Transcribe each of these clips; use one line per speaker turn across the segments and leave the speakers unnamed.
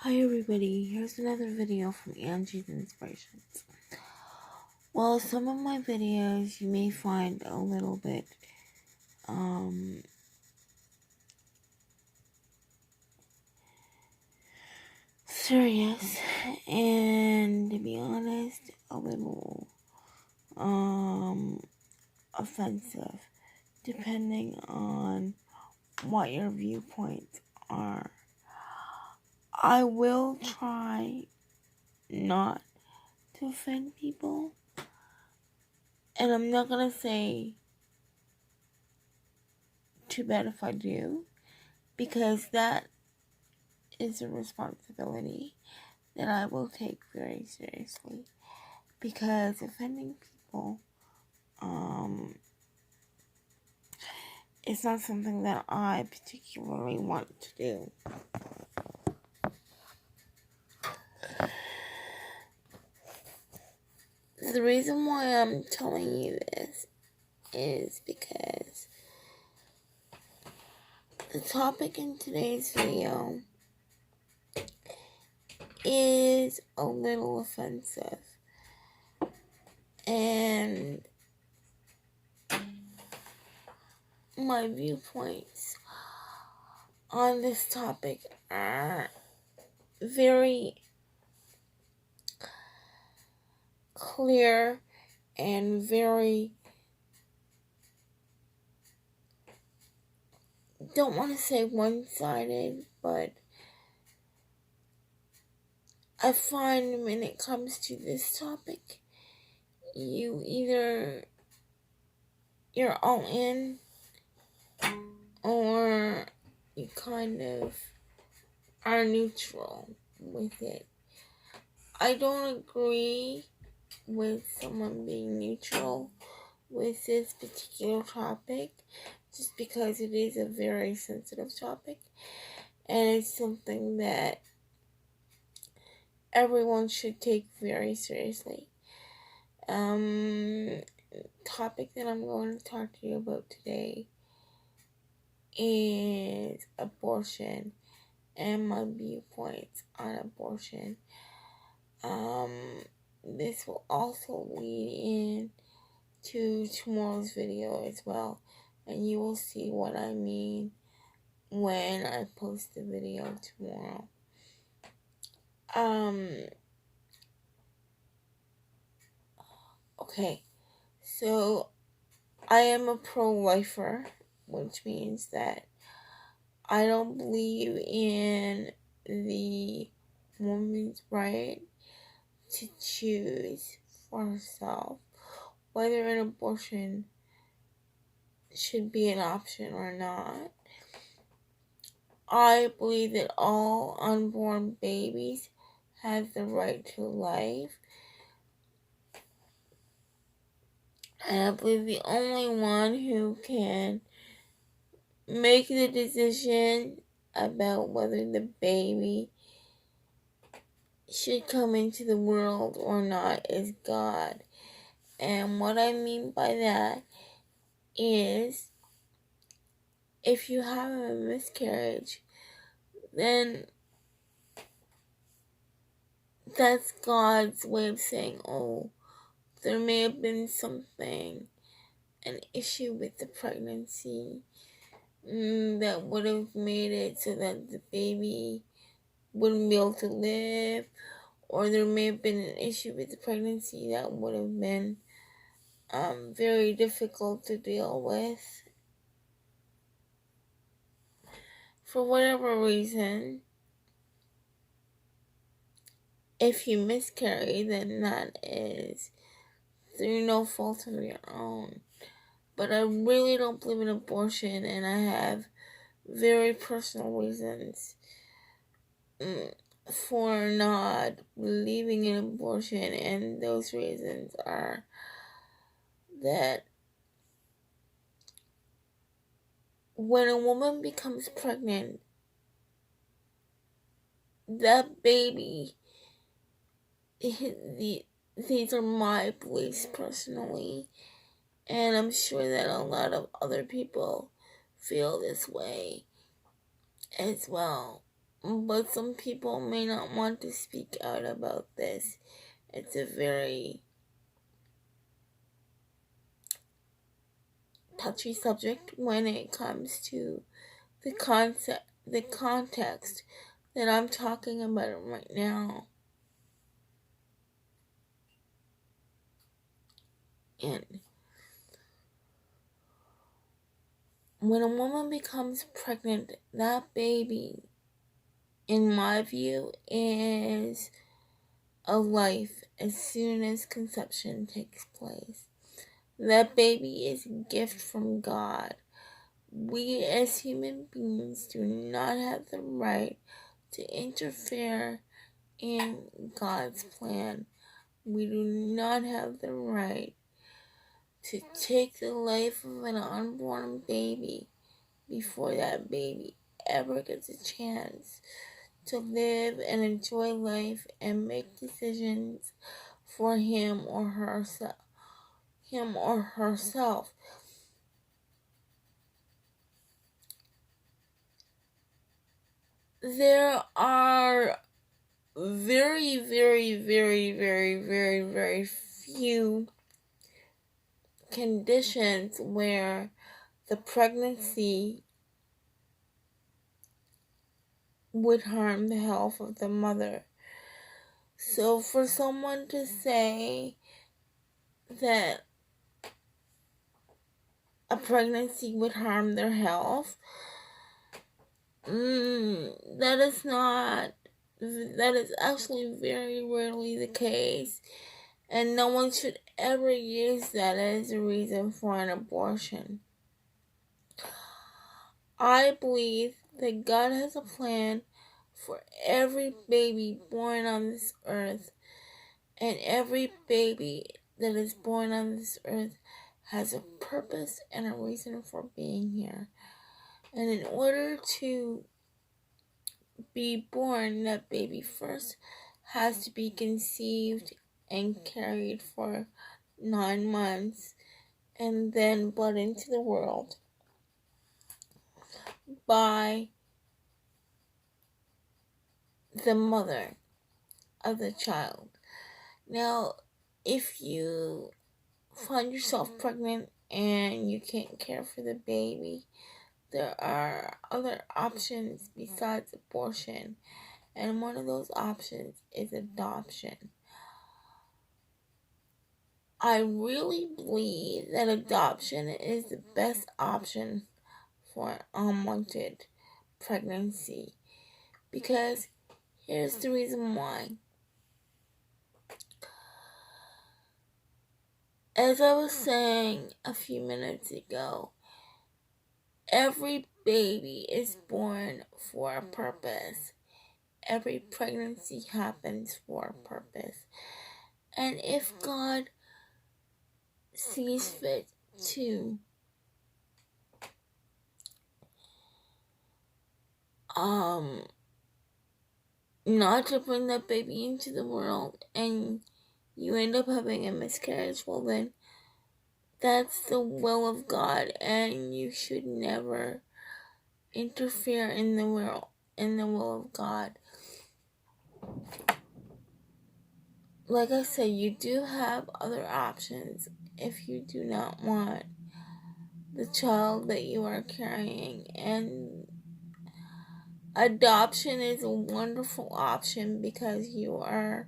Hi everybody, here's another video from Angie's Inspirations. Well, some of my videos you may find a little bit, serious, and to be honest, a little, offensive, depending on what your viewpoints are. I will try not to offend people, and I'm not gonna say too bad if I do, because that is a responsibility that I will take very seriously, because offending people is not something that I particularly want to do. The reason why I'm telling you this is because the topic in today's video is a little offensive, and my viewpoints on this topic are very clear and very, don't want to say one-sided, but I find when it comes to this topic, you're all in, or you kind of are neutral with it. I don't agree with someone being neutral with this particular topic, just because it is a very sensitive topic, and it's something that everyone should take very seriously. Topic that I'm going to talk to you about today is abortion and my viewpoints on abortion. This will also lead in to tomorrow's video as well, and you will see what I mean when I post the video tomorrow. Okay, so I am a pro-lifer, which means that I don't believe in the woman's right to choose for herself whether an abortion should be an option or not. I believe that all unborn babies have the right to life, and I believe the only one who can make the decision about whether the baby should come into the world or not is God. And what I mean by that is, if you have a miscarriage, then that's God's way of saying, oh, there may have been something, an issue with the pregnancy, that would have made it so that the baby wouldn't be able to live, or there may have been an issue with the pregnancy that would have been very difficult to deal with. For whatever reason, if you miscarry, then that is through no fault of your own. But I really don't believe in abortion, and I have very personal reasons for not believing in abortion, and those reasons are that when a woman becomes pregnant, that baby, these are my beliefs personally, and I'm sure that a lot of other people feel this way as well. but some people may not want to speak out about this. It's a very touchy subject when it comes to the context that I'm talking about right now. And when a woman becomes pregnant, that baby, in my view, is a life as soon as conception takes place. That baby is a gift from God. We as human beings do not have the right to interfere in God's plan. We do not have the right to take the life of an unborn baby before that baby ever gets a chance to live and enjoy life and make decisions for him or herself. There are very, very, very, very, very, very few conditions where the pregnancy would harm the health of the mother. So for someone to say that a pregnancy would harm their health, that is actually very rarely the case, and no one should ever use that as a reason for an abortion. I believe that God has a plan for every baby born on this earth, and every baby that is born on this earth has a purpose and a reason for being here. And in order to be born, that baby first has to be conceived and carried for 9 months and then brought into the world by the mother of the child. Now, if you find yourself pregnant and you can't care for the baby, there are other options besides abortion, and one of those options is adoption. I really believe that adoption is the best option for unwanted pregnancy, because here's the reason why. As I was saying a few minutes ago, every baby is born for a purpose. Every pregnancy happens for a purpose. And if God sees fit to not to bring that baby into the world and you end up having a miscarriage, well then that's the will of God, and you should never interfere in the will of God. Like I said, you do have other options if you do not want the child that you are carrying, and adoption is a wonderful option because you are,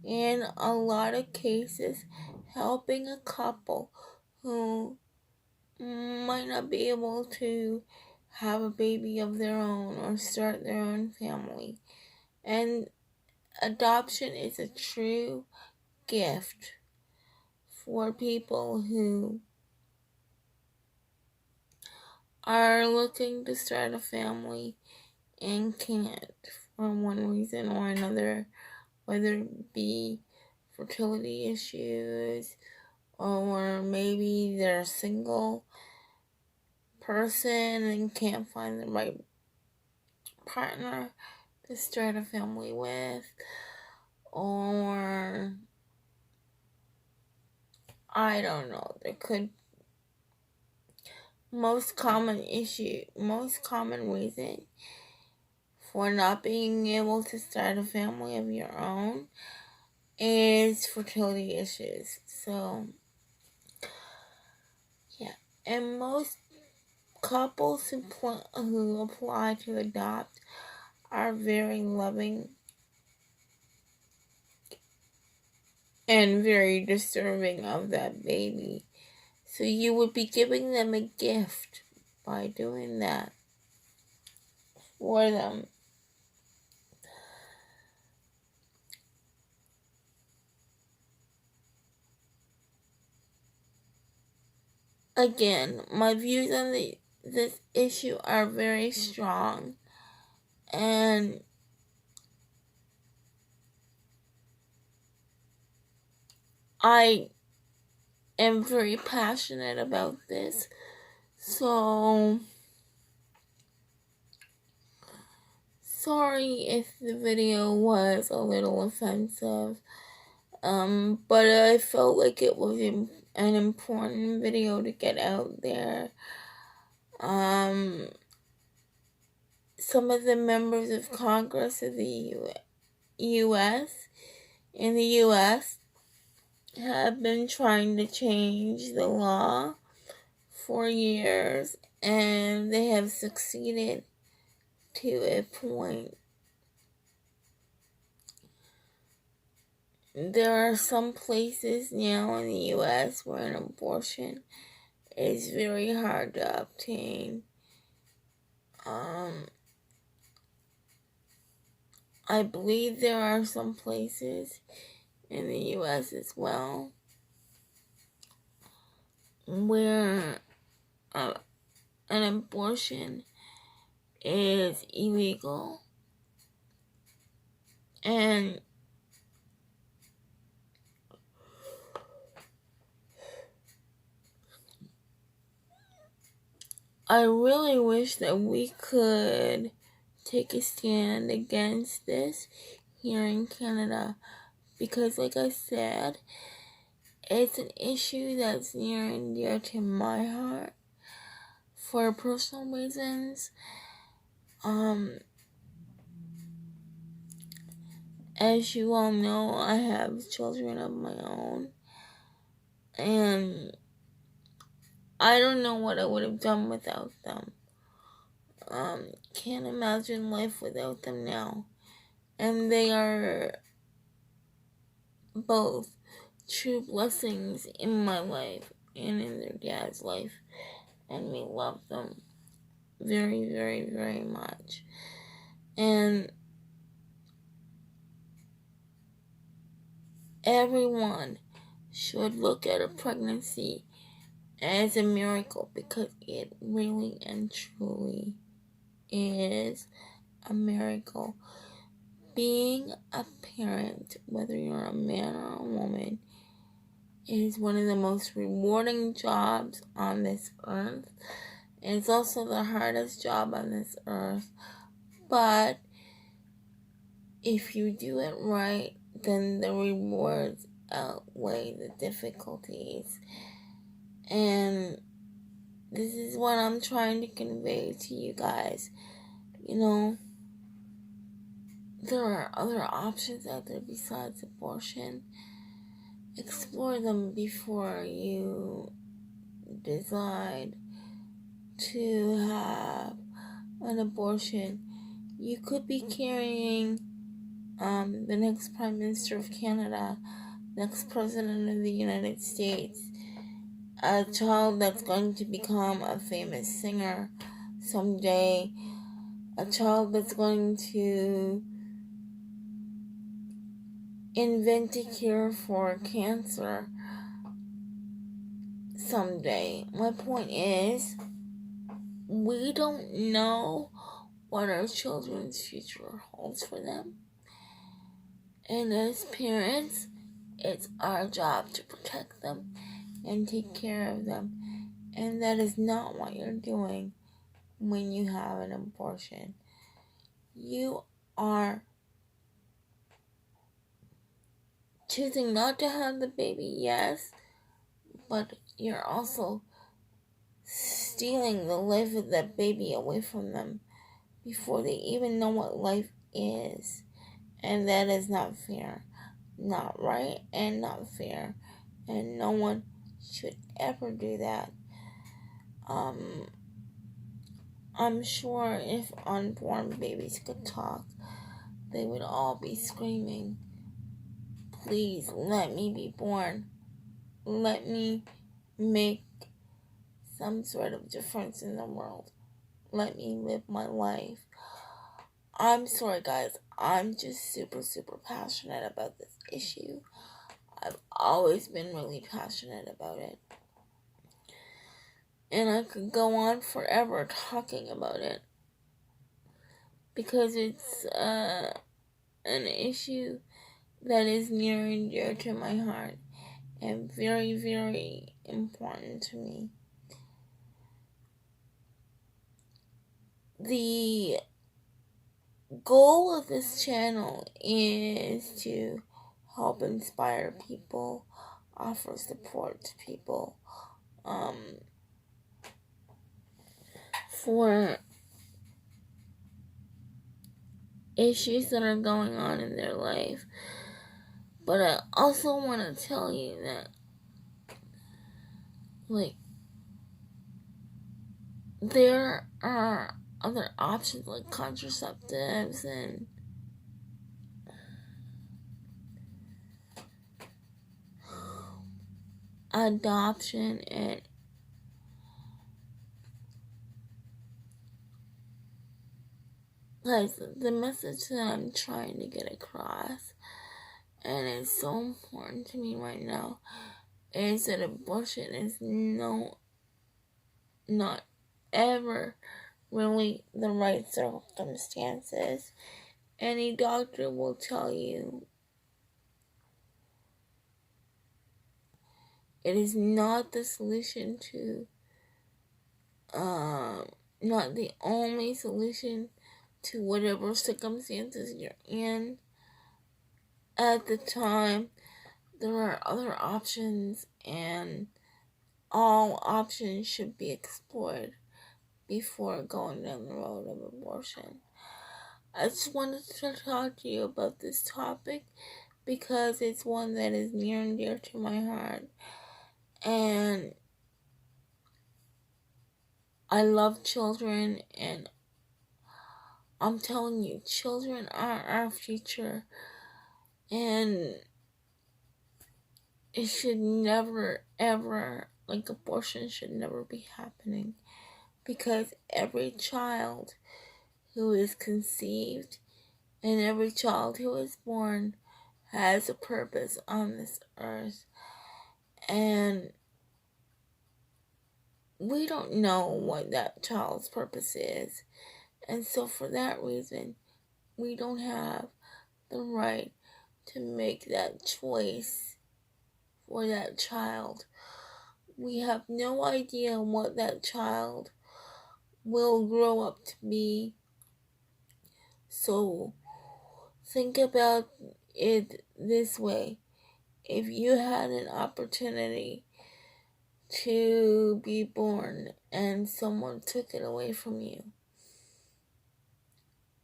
in a lot of cases, helping a couple who might not be able to have a baby of their own or start their own family. And adoption is a true gift for people who are looking to start a family and can't for one reason or another, whether it be fertility issues or maybe they're a single person and can't find the right partner to start a family with, or I don't know, there could most common reason for not being able to start a family of your own is fertility issues. So, yeah. And most couples who apply to adopt are very loving and very deserving of that baby. So you would be giving them a gift by doing that for them. Again, my views on this issue are very strong, and I am very passionate about this. So, sorry if the video was a little offensive, but I felt like it was an important video to get out there. Some of the members of Congress of the U.S. in the U.S. have been trying to change the law for years, and they have succeeded to a point. There are some places now in the U.S. where an abortion is very hard to obtain. I believe there are some places in the U.S. as well where an abortion is illegal, and I really wish that we could take a stand against this here in Canada, because like I said, it's an issue that's near and dear to my heart for personal reasons. As you all know, I have children of my own, and I don't know what I would have done without them. Can't imagine life without them now. And they are both true blessings in my life and in their dad's life. And we love them very, very, very much. And everyone should look at a pregnancy as a miracle, because it really and truly is a miracle. Being a parent, whether you're a man or a woman, is one of the most rewarding jobs on this earth. It's also the hardest job on this earth. But if you do it right, then the rewards outweigh the difficulties. And this is what I'm trying to convey to you guys. You know, there are other options out there besides abortion. Explore them before you decide to have an abortion. You could be carrying the next Prime Minister of Canada, next President of the United States, a child that's going to become a famous singer someday, a child that's going to invent a cure for cancer someday. My point is, we don't know what our children's future holds for them. And as parents, it's our job to protect them and take care of them. And that is not what you're doing when you have an abortion. You are choosing not to have the baby, yes, but you're also stealing the life of that baby away from them, before they even know what life is. And that is not fair. Not right and not fair. And no one should ever do that. I'm sure if unborn babies could talk, they would all be screaming, please let me be born. Let me make some sort of difference in the world. Let me live my life. I'm sorry, guys. I'm just super passionate about this issue. I've always been really passionate about it. And I could go on forever talking about it. Because it's an issue that is near and dear to my heart. And very important to me. The goal of this channel is to help inspire people, offer support to people, for issues that are going on in their life. But I also want to tell you that, there are other options like contraceptives and adoption, and guys, the message that I'm trying to get across, and it's so important to me right now, is that abortion is not ever really the right circumstances. Any doctor will tell you it is not the solution to, not the only solution to whatever circumstances you're in at the time. There are other options, and all options should be explored before going down the road of abortion. I just wanted to talk to you about this topic because it's one that is near and dear to my heart. And I love children, and I'm telling you, children are our future. And it should never, ever, abortion should never be happening. Because every child who is conceived and every child who is born has a purpose on this earth. And we don't know what that child's purpose is. And so for that reason, we don't have the right to make that choice for that child. We have no idea what that child will grow up to be. So think about it this way. If you had an opportunity to be born and someone took it away from you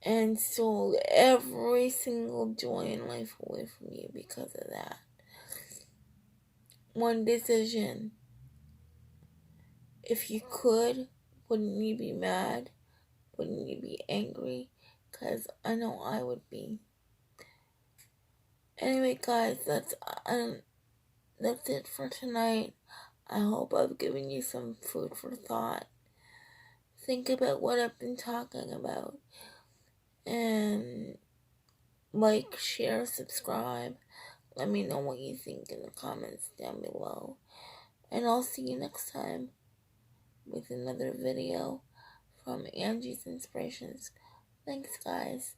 and stole every single joy in life away from you because of that one decision, if you could, wouldn't you be mad? Wouldn't you be angry? Because I know I would be. Anyway, guys, that's it for tonight. I hope I've given you some food for thought. Think about what I've been talking about. And share, subscribe. Let me know what you think in the comments down below. And I'll see you next time with another video from Angie's Inspirations. Thanks, guys.